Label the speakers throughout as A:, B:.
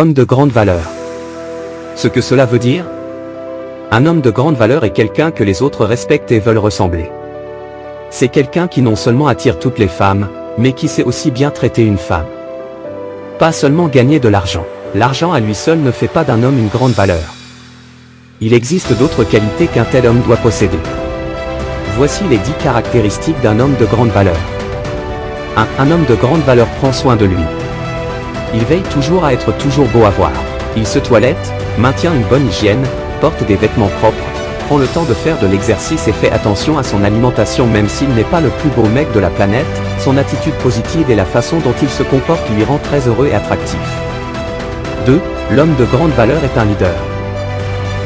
A: Homme de grande valeur. Ce que cela veut dire? Un homme de grande valeur est quelqu'un que les autres respectent et veulent ressembler. C'est quelqu'un qui non seulement attire toutes les femmes, mais qui sait aussi bien traiter une femme. Pas seulement gagner de l'argent. L'argent à lui seul ne fait pas d'un homme une grande valeur. Il existe d'autres qualités qu'un tel homme doit posséder. Voici les 10 caractéristiques d'un homme de grande valeur. 1. Un homme de grande valeur prend soin de lui. Il veille toujours à être toujours beau à voir. Il se toilette, maintient une bonne hygiène, porte des vêtements propres, prend le temps de faire de l'exercice et fait attention à son alimentation même s'il n'est pas le plus beau mec de la planète, son attitude positive et la façon dont il se comporte lui rend très heureux et attractif. 2. L'homme de grande valeur est un leader.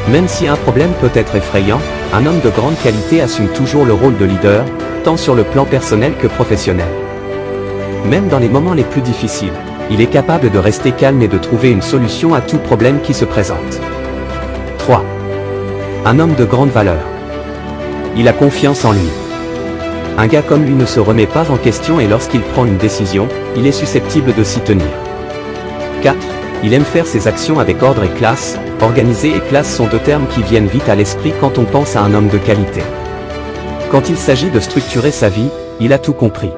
A: Même si un problème peut être effrayant, un homme de grande qualité assume toujours le rôle de leader, tant sur le plan personnel que professionnel. Même dans les moments les plus difficiles, il est capable de rester calme et de trouver une solution à tout problème qui se présente. 3. Un homme de grande valeur. Il a confiance en lui. Un gars comme lui ne se remet pas en question et lorsqu'il prend une décision, il est susceptible de s'y tenir. 4. Il aime faire ses actions avec ordre et classe. Organisé et classe sont deux termes qui viennent vite à l'esprit quand on pense à un homme de qualité. Quand il s'agit de structurer sa vie, il a tout compris.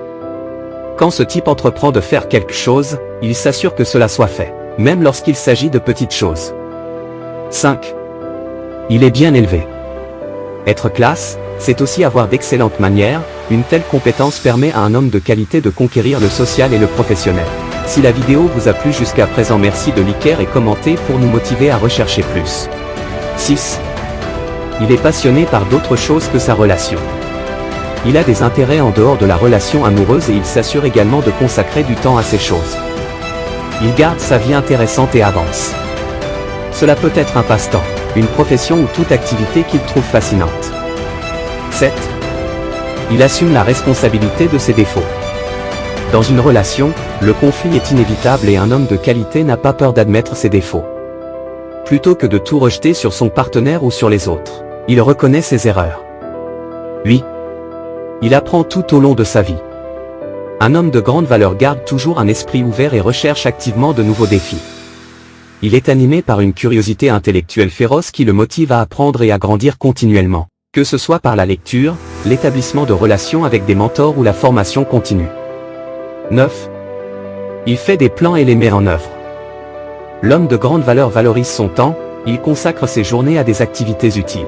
A: Quand ce type entreprend de faire quelque chose, il s'assure que cela soit fait, même lorsqu'il s'agit de petites choses. 5. Il est bien élevé. Être classe, c'est aussi avoir d'excellentes manières. Une telle compétence permet à un homme de qualité de conquérir le social et le professionnel. Si la vidéo vous a plu jusqu'à présent, merci de liker et commenter pour nous motiver à rechercher plus. 6. Il est passionné par d'autres choses que sa relation. Il a des intérêts en dehors de la relation amoureuse et il s'assure également de consacrer du temps à ces choses. Il garde sa vie intéressante et avance. Cela peut être un passe-temps, une profession ou toute activité qu'il trouve fascinante. 7. Il assume la responsabilité de ses défauts. Dans une relation, le conflit est inévitable et un homme de qualité n'a pas peur d'admettre ses défauts. Plutôt que de tout rejeter sur son partenaire ou sur les autres, il reconnaît ses erreurs. 8. Il apprend tout au long de sa vie. Un homme de grande valeur garde toujours un esprit ouvert et recherche activement de nouveaux défis. Il est animé par une curiosité intellectuelle féroce qui le motive à apprendre et à grandir continuellement, que ce soit par la lecture, l'établissement de relations avec des mentors ou la formation continue. 9. Il fait des plans et les met en œuvre. L'homme de grande valeur valorise son temps, il consacre ses journées à des activités utiles.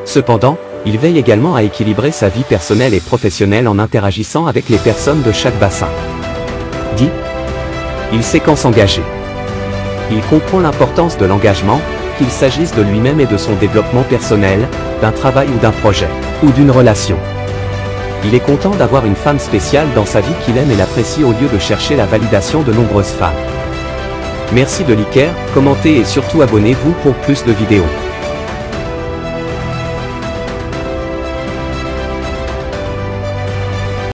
A: Cependant, il veille également à équilibrer sa vie personnelle et professionnelle en interagissant avec les personnes de chaque bassin. 10. Il sait quand s'engager. Il comprend l'importance de l'engagement, qu'il s'agisse de lui-même et de son développement personnel, d'un travail ou d'un projet, ou d'une relation. Il est content d'avoir une femme spéciale dans sa vie qu'il aime et l'apprécie au lieu de chercher la validation de nombreuses femmes. Merci de liker, commenter et surtout abonnez-vous pour plus de vidéos.